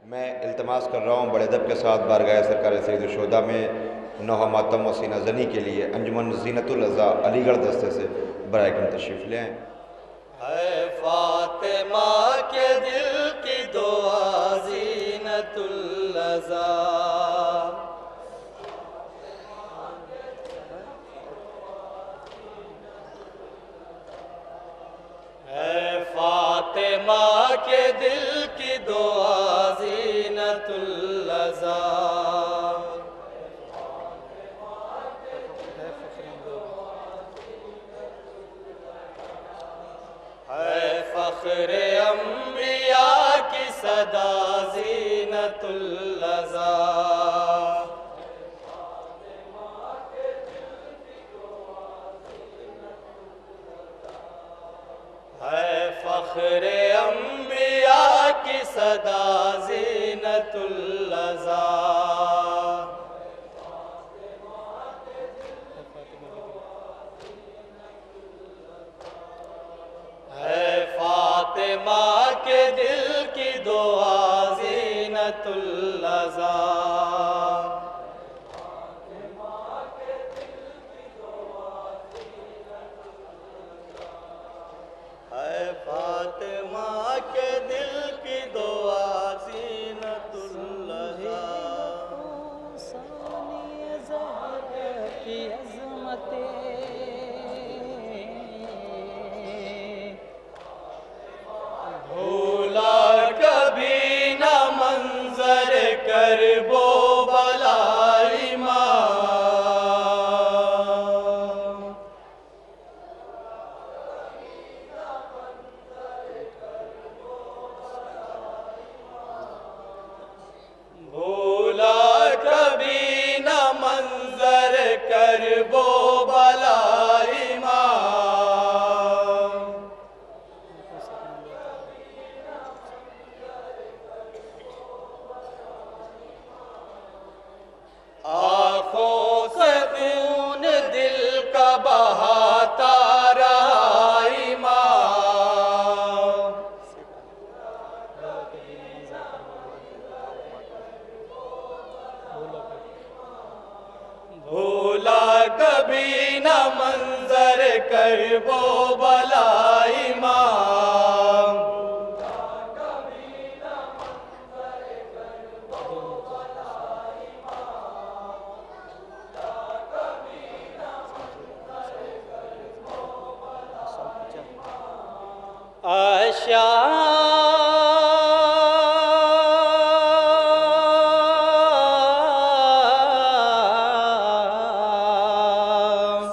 मैं इल्तमास कर रहा हूँ बड़े अदब के साथ बारगाह सरकार सैयद शुहदा में नौहा मातम व सीना ज़नी के लिए अंजुमन ज़ीनतुल अज़ा अलीगढ़ दस्ते से बराए कम तशरीफ़ ले आएँ। है फातिमा के दिल की दुआ ज़ीनतुल अज़ा, है फातिमा के दिल की दुआ ज़ीनतुल अज़ा, है फ़ख्रे अंबिया की सदा ज़ीनतुल अज़ा, है फ़ख्रे अंबिया की सदा ज़ीनतुल अज़ा, है फातिमा के दिल की दुआ ज़ीनतुल अज़ा, है फातिमा के दिल की दुआ ज़ीनतुल अज़ा, सानिए ज़हरा की अज़मतें भूला कभी न मंजर करबो बलाई माँ, भूला कभी न मंजर करबो बलाई माँ, आँखों से खून दिल का बहाता रहा इमाम, भूला कभी न मंजर करबो बलाई माँ, आशा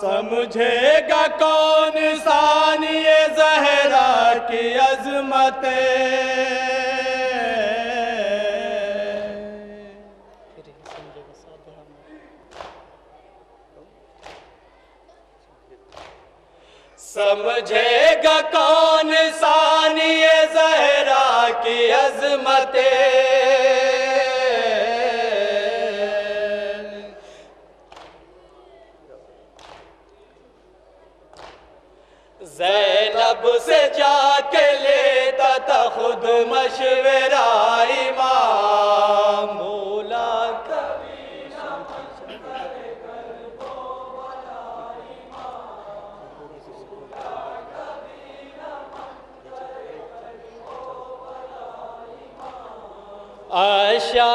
समझेगा कौन सानिए ज़हरा की अज़मतें, समझेगा कौन सानिए ज़हरा की अज़मतें, ज़ैनब से जाके लेता था खुद मशवरा इमाम, भूला कभी न मंजर करबो बलाई माँ, भूला कभी न मंजर करबो बलाई माँ, आशा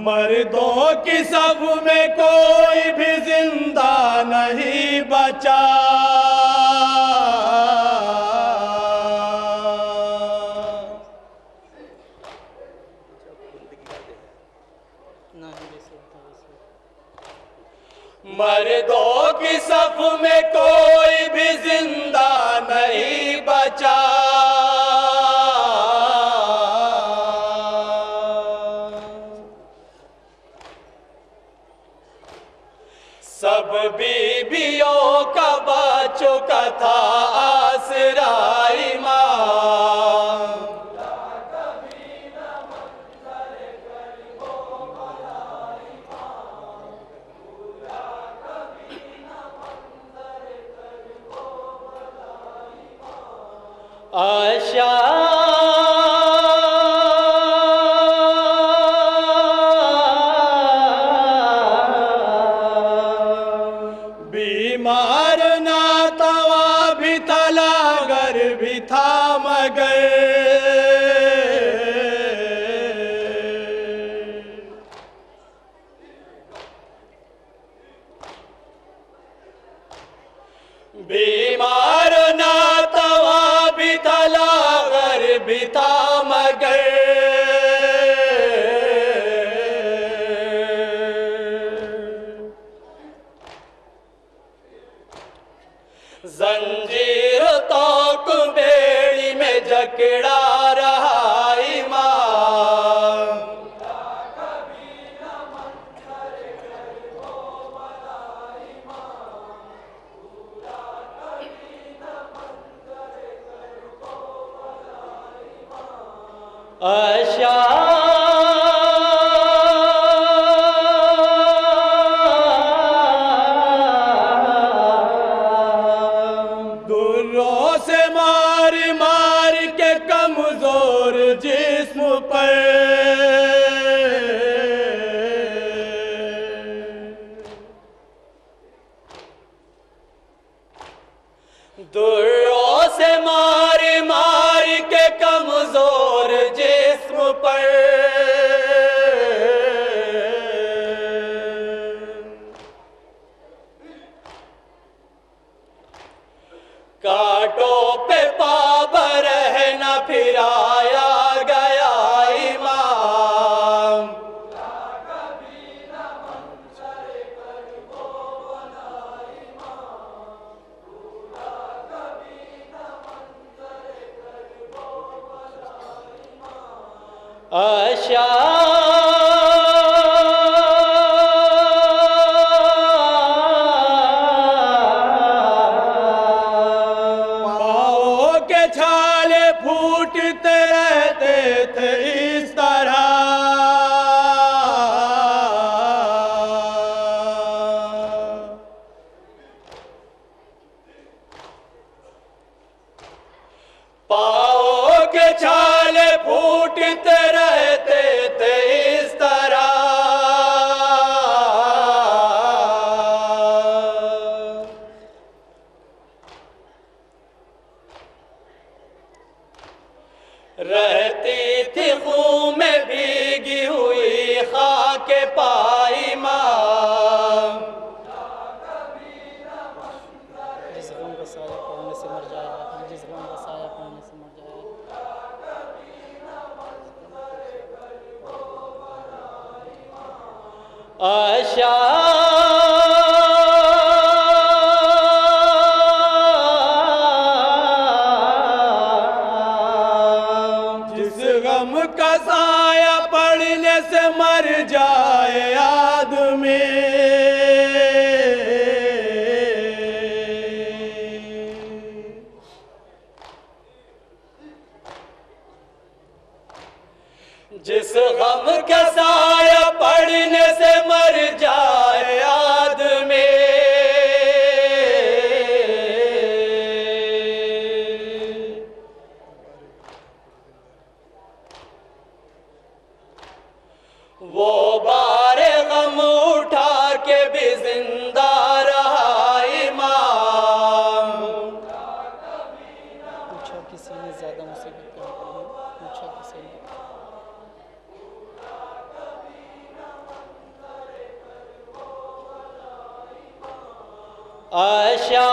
मर्दों की सब में कोई भी जिंदा नहीं बचा, मर्दों की सब में कोई भी जिंदा नहीं बचा, सब बीबियों का बच्चों का था आसरा इमाम, आशा बीमार ना तवा भी थला गर भी था मगर बीमार ना तवा भी थला गर भी था मगर जंजीर तोक बेड़ी में जकड़ा रहा ईमान आशा दुर्रों से मार मार के कमजोर जिस्म पर दुर्रों से मार मार के कमजोर जिस्म पर कांटों पे पाबर है न फिराया गया इमाम आशा पाँव के छाले फूटते रहते थे इस तरह पाँव के छाले फूटते रहते थे इस तरह रहती थी खून में भीगी हुई खाक पाई मां जिस गम का साया पड़ने से मर जाएगा जिस गम का साया पड़ने से मर जाएगा आशा जिस गम का साया पड़ने से मर जाए आदमी जिस गम का साया पड़ने से मर जाए आदमी वो बारे गम उठा के भी जिंदा रहा इमाम पूछा किसी ने ज्यादा मुसीबत कहाँ पड़ी पूछा किसी ने आशा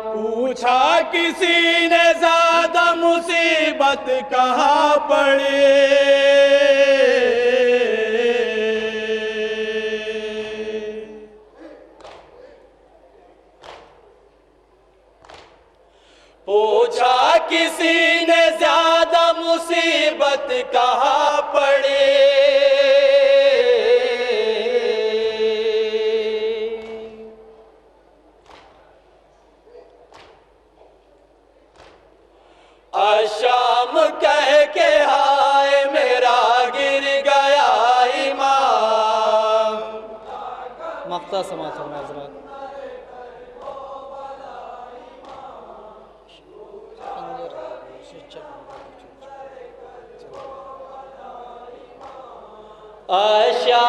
पूछा किसी ने ज्यादा मुसीबत कहाँ पड़ी पूछा किसी ने ज्यादा मुसीबत कहाँ पड़ी आशाम कह के हाय मेरा गिर गया ईमान नुक्ता समात फरमाएं हज़रात। आशा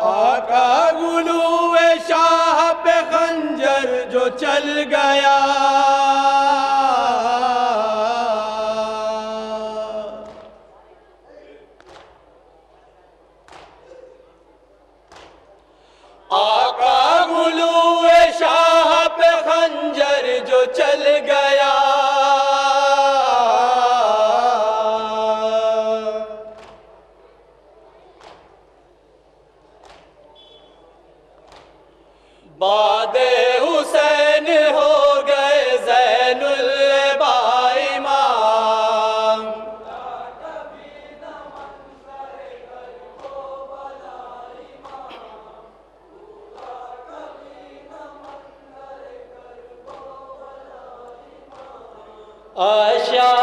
आका गुलूए शाह पे खंजर जो चल गया, आका गुलूए शाह पे खंजर जो चल गया, बादे हुसैन हो गए ज़ैनुल इमाम। आशा